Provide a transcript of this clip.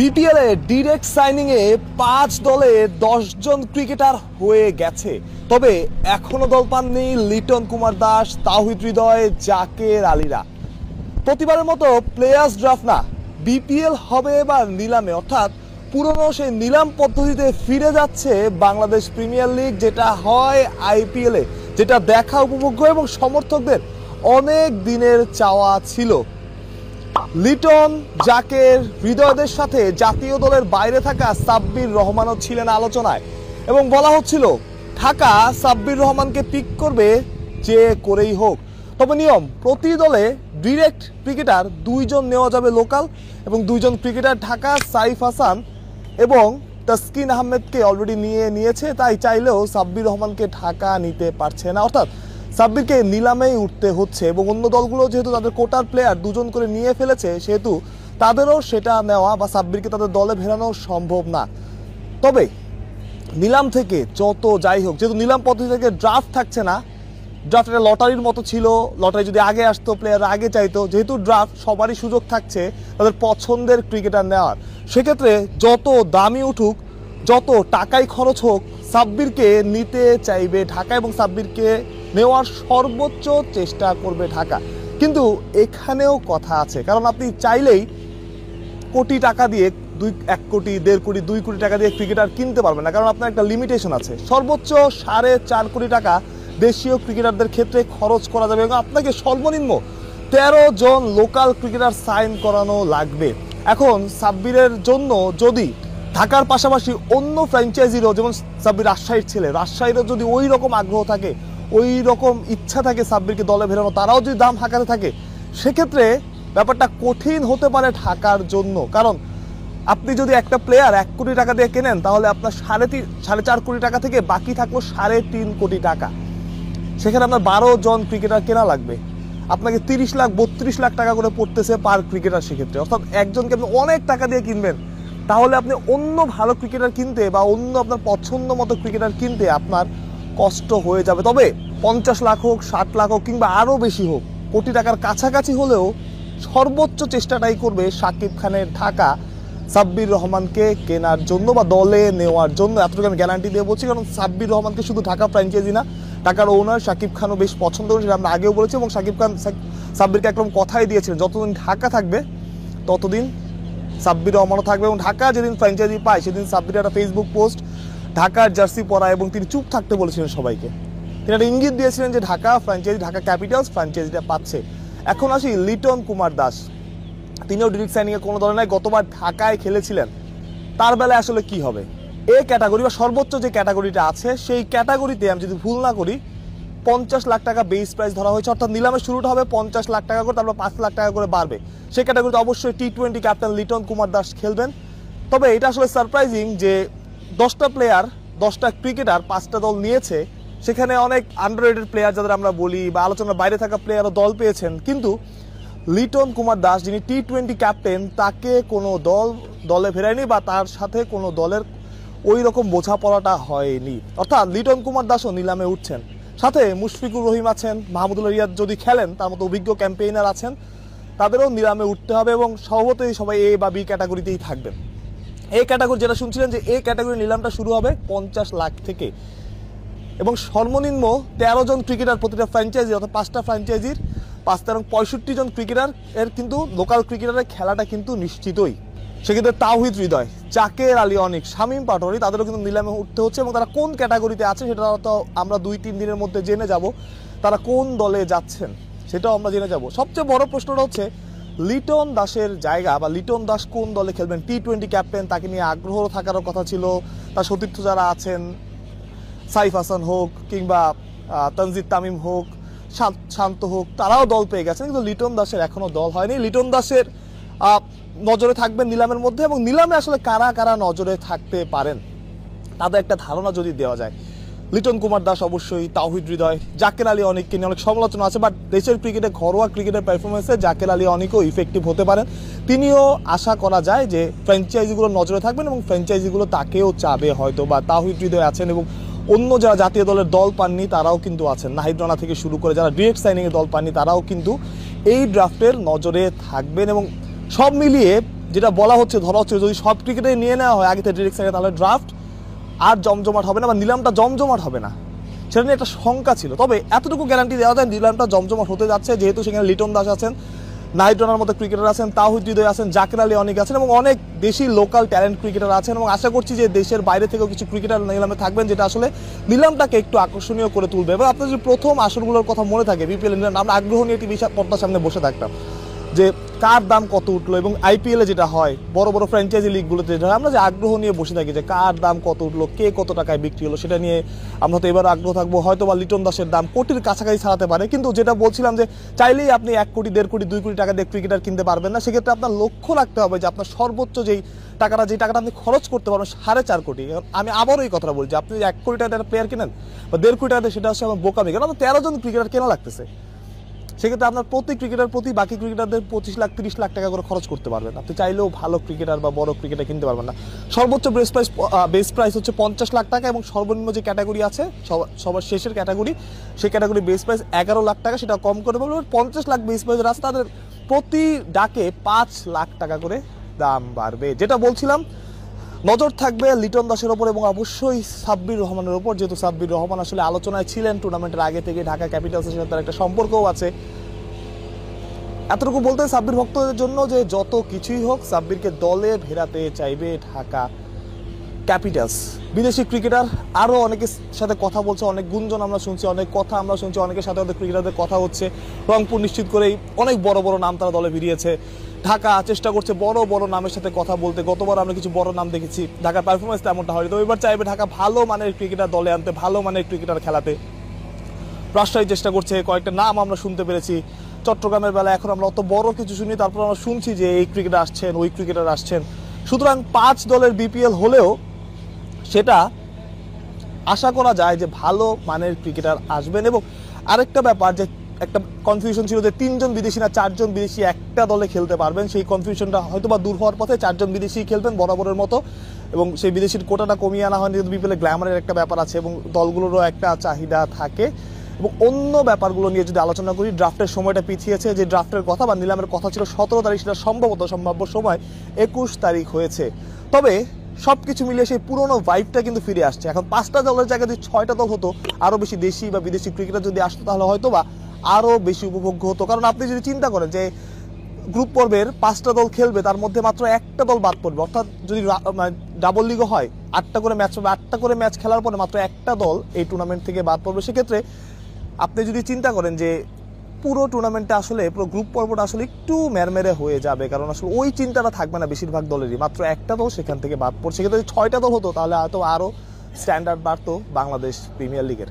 BPL a direct signing এ 5 দলে 10 জন cricketer হয়ে গেছে, তবে এখনো দল পাননি লিটন কুমার দাস, তাওহিদ হৃদয়, জাকের আলীরা। প্রতিবারের মতো প্লেয়ার্স ড্রাফট না, বিপিএল হবে এবার নিলামে, অর্থাৎ পুরনো সেই নিলাম পদ্ধতিতে ফিরে যাচ্ছে বাংলাদেশ প্রিমিয়ার লিগ, যেটা হয় আইপিএল এ, যেটা দেখা উপভোগ্য এবং সমর্থকদের অনেক দিনের চাওয়া ছিল। লিটন, জাকের, হৃদয়দের সাথে জাতীয় দলের বাইরে থাকা সাব্বির রহমানও ছিলেন আলোচনায় এবং বলা হচ্ছিল ঢাকা সাব্বির রহমানকে পিক করবে যে করেই হোক। তবে নিয়ম, প্রতি দলে ডিরেক্ট ক্রিকেটার 2 জন নেওয়া যাবে লোকাল এবং 2 জন ক্রিকেটার ঢাকা। সাইফ হাসান এবং তাসকিন আহমেদকে অলরেডি নিয়েছে, তাই চাইলেও সাব্বির রহমানকে ঢাকা নিতে পারছে না, অর্থাৎ সাব্বিরকে নিলামেই উঠতে হচ্ছে। এবং অন্য দলগুলো যেহেতু তাদের কোটার প্লেয়ার 2 জন করে নিয়ে ফেলেছে, সেহেতু তাদেরও সেটা নেওয়া বা সাব্বিরকে তাদের দলে ভেড়ানো সম্ভব না। তবে নিলাম থেকে যত যাই হোক, যেহেতু নিলাম পদ্ধতি থেকে ড্রাফট থাকছে না, ড্রাফট একটা লটারির মতো ছিল, লটারি যদি আগে আসতো প্লেয়াররা আগে চাইতো, যেহেতু ড্রাফট সবারই সুযোগ থাকছে তাদের পছন্দের ক্রিকেটার নেওয়ার, সেক্ষেত্রে যত দামি উঠুক, যত টাকাই খরচ হোক, সাব্বিরকে নিতে চাইবে ঢাকা এবং সাব্বিরকে নেওয়ার সর্বোচ্চ চেষ্টা করবে ঢাকা। কিন্তু এখানেও কথা আছে, কারণ আপনি চাইলেই কোটি টাকা দিয়ে 1 কোটি, 1.5 কোটি, 2 কোটি টাকা দিয়ে ক্রিকেটার কিনতে পারবেন না, কারণ আপনার একটা লিমিটেশন আছে। সর্বোচ্চ 4.5 কোটি টাকা দেশীয় ক্রিকেটারদের ক্ষেত্রে খরচ করা যাবে এবং আপনাকে সর্বনিম্ন 13 জন লোকাল ক্রিকেটার সাইন করানো লাগবে। এখন সাব্বিরের জন্য যদি ঢাকার পাশাপাশি অন্য ফ্র্যাঞ্চাইজিরও, যেমন সাব্বির রাজশাহীর ছেলে, রাজশাহীরও যদি ওই রকম আগ্রহ থাকে, ওই রকম ইচ্ছা থাকে সাব্বিরকে দলে ভেড়ানো, তারাও যদি দাম হাঁকাতে থাকে, সেক্ষেত্রে ব্যাপারটা কঠিন হতে পারে ঢাকার জন্য। কারণ আপনি যদি একটা প্লেয়ার 1 কোটি টাকা দিয়ে কেনেন, তাহলে আপনার 4.5 কোটি টাকা থেকে বাকি থাকলো 3.5 কোটি টাকা। সেখানে আপনার 12 জন ক্রিকেটার কেনা লাগবে, আপনাকে 30 লাখ 32 লাখ টাকা করে পড়তেছে পার ক্রিকেটার সেক্ষেত্রে, অর্থাৎ একজনকে আপনি অনেক টাকা দিয়ে কিনবেন, তাহলে আপনি অন্য ভালো ক্রিকেটার কিনতে বা অন্য আপনার পছন্দ মতো ক্রিকেটার কিনতে আপনার কষ্ট হয়ে যাবে। তবে 50 লাখ হোক, 60 লাখ হোক, কিংবা আরও বেশি হোক, কোটি টাকার কাছাকাছি হলেও সর্বোচ্চ চেষ্টাটাই করবে শাকিব খানের ঢাকা সাব্বির রহমানকে কেনার জন্য বা দলে নেওয়ার জন্য। এতটুকু আমি গ্যারান্টি দিয়ে বলছি, কারণ সাব্বির রহমানকে শুধু ঢাকা ফ্র্যাঞ্চাইজি না, ঢাকার ওনার শাকিব খানও বেশ পছন্দ করেছে, আমরা আগেও বলেছি। এবং শাকিব খান সাব্বিরকে একদম কথাই দিয়েছিলেন, যতদিন ঢাকা থাকবে ততদিন সাব্বির রহমানও থাকবে। এবং ঢাকা যেদিন ফ্র্যাঞ্চাইজি পায়, সেদিন সাব্বির একটা ফেসবুক পোস্ট ঢাকার জার্সি পরা এবং তিনি চুপ থাকতে বলেছিলেন সবাইকে। তিনি একটা ইঙ্গিত দিয়েছিলেন যে ঢাকা ফ্র্যাঞ্চাইজি, ঢাকা ক্যাপিটালস ফ্র্যাঞ্চাইজিটা পাচ্ছে। এখন আসি লিটন কুমার দাস, তিনিও ডিরেক্ট সাইনিংয়ে কোনো দলে নাই, গতবার ঢাকায় খেলেছিলেন। তার বেলায় আসলে কি হবে? এ ক্যাটাগরি বা সর্বোচ্চ যে ক্যাটাগরিটা আছে, সেই ক্যাটাগরিতে আমি যদি ভুল না করি 50 লাখ টাকা বেস প্রাইস ধরা হয়েছে, অর্থাৎ নিলামের শুরুটা হবে 50 লাখ টাকা করে, তারপর 5 লাখ টাকা করে বাড়বে। সেই ক্যাটাগরিতে অবশ্যই T20 ক্যাপ্টেন লিটন কুমার দাস খেলবেন। তবে এটা আসলে সারপ্রাইজিং যে 10টা প্লেয়ার, 10টা ক্রিকেটার 5টা দল নিয়েছে, সেখানে অনেক আন্ডাররেটেড প্লেয়ার যাদের আমরা বলি বা আলোচনার বাইরে থাকা প্লেয়ারও দল পেয়েছেন, কিন্তু লিটন কুমার দাস যিনি T20 ক্যাপ্টেন, তাকে কোনো দলে ফেরায়নি বা তার সাথে কোনো দলের ওই রকম বোঝাপড়াটা হয়নি, অর্থাৎ লিটন কুমার দাসও নিলামে উঠছেন। সাথে মুশফিকুর রহিম আছেন, মাহমুদুল্লাহ রিয়াদ যদি খেলেন, তার মতো অভিজ্ঞ ক্যাম্পেইনার আছেন, তাদেরও নিলামে উঠতে হবে এবং স্বভাবতই সবাই এ বা বি ক্যাটাগরিতেই থাকবেন। এই ক্যাটাগরি যেটা শুনছিলেন যে এই ক্যাটাগরি নিলামটা শুরু হবে 50 লাখ থেকে এবং সর্বনিম্ন 13 জন ক্রিকেটার প্রতিটা ফ্র্যাঞ্চাইজি, অর্থাৎ 5টা ফ্র্যাঞ্চাইজির 5 এবং 65 জন ক্রিকেটার এর কিন্তু লোকাল ক্রিকেটারের খেলাটা কিন্তু নিশ্চিতই। সেক্ষেত্রে তাওহিদ হৃদয়, জাকের আলী অনিক, শামীম পাটোয়ারি, তাদেরও কিন্তু নিলামে উঠতে হচ্ছে এবং তারা কোন ক্যাটাগরিতে আছে সেটা তো আমরা 2-3 দিনের মধ্যে জেনে যাব। তারা কোন দলে যাচ্ছেন সেটাও আমরা জেনে যাব। সবচেয়ে বড় প্রশ্নটা হচ্ছে লিটন দাসের জায়গা বা লিটন দাস কোন দলে খেলবেন। T20 ক্যাপ্টেন, তাকে নিয়ে আগ্রহ থাকারও কথা ছিল, তার সতীর্থ যারা আছেন, সাইফ হাসান হোক কিংবা তানজিদ তামিম হোক, শান্ত হোক, তারাও দল পেয়ে গেছেন, কিন্তু লিটন দাসের এখনো দল হয়নি। লিটন দাসের নজরে থাকবেন নিলামের মধ্যে এবং নিলামে আসলে কারা কারা নজরে থাকতে পারেন তাদের একটা ধারণা যদি দেওয়া যায়, লিটন কুমার দাস অবশ্যই, তাওহিদ হৃদয়, জাকের আলী অনিককে নিয়ে অনেক সমালোচনা আছে, বাট দেশের ক্রিকেটে ঘরোয়া ক্রিকেটের পারফরমেন্সে জাকের আলী অনিকও ইফেক্টিভ হতে পারেন। তিনিও আশা করা যায় যে ফ্র্যাঞ্চাইজিগুলো নজরে থাকবেন এবং ফ্র্যাঞ্চাইজিগুলো তাকেও চাবে হয়তো, বা তাওহিদ হৃদয় আছেন এবং অন্য যারা জাতীয় দলের দল পাননি তারাও কিন্তু আছেন, নাহিদ রানা থেকে শুরু করে যারা ডিরেক্ট সাইনিংয়ে দল পাননি তারাও কিন্তু এই ড্রাফটের নজরে থাকবেন। এবং সব মিলিয়ে যেটা বলা হচ্ছে ধরা হচ্ছে যদি সব ক্রিকেটে নিয়ে নেওয়া হয় আগে থেকে ডিরেক্ট সাইডে, তাহলে ড্রাফট আর জমজমাট হবে না বা নিলামটা জমজমাট হবে না, সেটা নিয়ে একটা শঙ্কা ছিল। তবে এতটুকু গ্যারান্টি দেওয়া যায় নিলামটা জমজমাট হতে যাচ্ছে, যেহেতু সেখানে লিটন দাস আছেন, নাইট রানার মতো ক্রিকেটার আছেন, তাওহিদ হৃদয় আছেন, জাকের আলী অনেক আছেন এবং অনেক দেশি লোকাল ট্যালেন্ট ক্রিকেটার আছেন এবং আশা করছি যে দেশের বাইরে থেকেও কিছু ক্রিকেটার নিলামে থাকবেন, যেটা আসলে নিলামটাকে একটু আকর্ষণীয় করে তুলবে। এবং আপনার যদি প্রথম আসরগুলোর কথা মনে থাকে বিপিএল নিলাম, আমরা আগ্রহ নিয়ে টিভি পর্দার সামনে বসে থাকতাম যে কার দাম কত উঠলো, এবং আইপিএলে যেটা হয় বড় বড় ফ্র্যাঞ্চাইজি লিগগুলোতে যেটা হয় আমরা যে আগ্রহ নিয়ে বসে থাকি যে কার দাম কত উঠলো, কে কত টাকায় বিক্রি হলো, সেটা নিয়ে আমরা তো এবার আগ্রহ থাকবো। হয়তো বা লিটন দাসের দাম কোটির কাছাকাছি ছাড়াতে পারে, কিন্তু যেটা বলছিলাম যে চাইলেই আপনি 1 কোটি 1.5 কোটি 2 কোটি টাকা দিয়ে ক্রিকেটার কিনতে পারবেন না। সেক্ষেত্রে আপনার লক্ষ্য রাখতে হবে যে আপনার সর্বোচ্চ যে টাকাটা আপনি খরচ করতে পারবেন 4.5 কোটি। আমি আবারও এই কথাটা বলছি, আপনি 1 কোটি টাকা একটা প্লেয়ার কিনেন বা 1.5 কোটি টাকা, সেটা হচ্ছে আমার বোকামি, কারণ আপনার 13 জন ক্রিকেটার কেনা লাগতেছে। সেক্ষেত্রে আপনার প্রতি ক্রিকেটার প্রতি বাকি ক্রিকেটারদের 25 লাখ 30 লাখ টাকা করে খরচ করতে পারবেন। আপনি চাইলেও ভালো ক্রিকেটার বা বড় ক্রিকেটার কিনতে পারবেন না। সর্বোচ্চ বেস প্রাইস হচ্ছে 50 লাখ টাকা এবং সর্বনিম্ন যে ক্যাটাগরি আছে সবার শেষের ক্যাটাগরি, সেই ক্যাটাগরি বেস প্রাইস 11 লাখ টাকা, সেটা কম করে পারবেন। 50 লাখ বেস প্রাইসের আছে তাদের প্রতি ডাকে 5 লাখ টাকা করে দাম বাড়বে। যেটা বলছিলাম, নজর থাকবে লিটন দাসের ওপর এবং অবশ্যই সাব্বির রহমানের ওপর, যেহেতু সাব্বির রহমান আসলে আলোচনায় ছিলেন টুর্নামেন্টের আগে থেকে, ঢাকা ক্যাপিটালসের সাথে তার একটা সম্পর্কও আছে। এতটুকু বলতে সাব্বির ভক্তদের জন্য যে যত কিছুই হোক সাব্বিরকে দলে ফেরাতে চাইবে ঢাকা ক্যাপিটালস। বিদেশি ক্রিকেটার আরও অনেকের সাথে কথা বলছে, অনেক গুঞ্জন আমরা শুনছি, অনেক কথা আমরা শুনছি, অনেকের সাথে আমাদের ক্রিকেটারদের কথা হচ্ছে। রংপুর নিশ্চিত করেই অনেক বড় বড় নাম তারা দলে ভিড়িয়েছে। ঢাকা চেষ্টা করছে বড় বড় নামের সাথে কথা বলতে। গতবার আমরা কিছু বড় নাম দেখেছি, ঢাকার পারফরমেন্স তেমনটা হয়নি, তো এবার চাইবে ঢাকা ভালো মানের ক্রিকেটার দলে আনতে, ভালো মানের ক্রিকেটার খেলাতে। রাজশাহী চেষ্টা করছে, কয়েকটা নাম আমরা শুনতে পেরেছি। চট্টগ্রামের বেলা এখন আমরা অত বড় কিছু শুনি, তারপর আমরা শুনছি যে এই ক্রিকেটার আসছেন, ওই ক্রিকেটার আসছেন। সুতরাং 5 দলের বিপিএল হলেও সেটা আশা করা যায় যে ভালো মানের ক্রিকেটার আসবেন। এবং আরেকটা ব্যাপার, যে একটা কনফিউশন ছিল যে 3 জন বিদেশি না 4 জন বিদেশি একটা দলে খেলতে পারবেন, সেই কনফিউশনটা হয়তো বা দূর হওয়ার পথে। 4 জন বিদেশি খেলবেন বরাবরের মতো, এবং সেই বিদেশির কোটাটা কমিয়ে আনা হয়নি, বিপিএলে গ্ল্যামারের একটা ব্যাপার আছে এবং দলগুলোরও একটা চাহিদা থাকে। এবং অন্য ব্যাপারগুলো নিয়ে যদি আলোচনা করি, ড্রাফটের সময়টা পিছিয়েছে, যে ড্রাফটের কথা বা নিলামের কথা ছিল 17 তারিখ, সেটা সম্ভাব্য সময় 21 তারিখ হয়েছে। তবে সবকিছু মিলিয়ে সেই পুরোনো ভাইবটা কিন্তু ফিরে আসছে। এখন 5টা দলের জায়গায় যদি 6টা দল হতো, আরও বেশি দেশি বা বিদেশি ক্রিকেটার যদি আসতো, তাহলে হয়তো বা আরও বেশি উপভোগ্য হতো। কারণ আপনি যদি চিন্তা করেন যে গ্রুপ পর্বের 5টা দল খেলবে, তার মধ্যে মাত্র একটা দল বাদ পড়বে, অর্থাৎ যদি ডাবল লিগও হয় 8টা করে ম্যাচ হবে, 8টা করে ম্যাচ খেলার পরে মাত্র একটা দল এই টুর্নামেন্ট থেকে বাদ পড়বে। সেক্ষেত্রে আপনি যদি চিন্তা করেন যে পুরো টুর্নামেন্টে আসলে পুরো গ্রুপ পর্বটা আসলে একটু মেরমেরে হয়ে যাবে, কারণ আসলে ওই চিন্তাটা থাকবে না বেশিরভাগ দলেরই, মাত্র একটা দল সেখান থেকে বাদ পড়ছে। সেক্ষেত্রে যদি 6টা দল হতো, তাহলে হয়তো আরও স্ট্যান্ডার্ড বাড়তো বাংলাদেশ প্রিমিয়ার লিগের।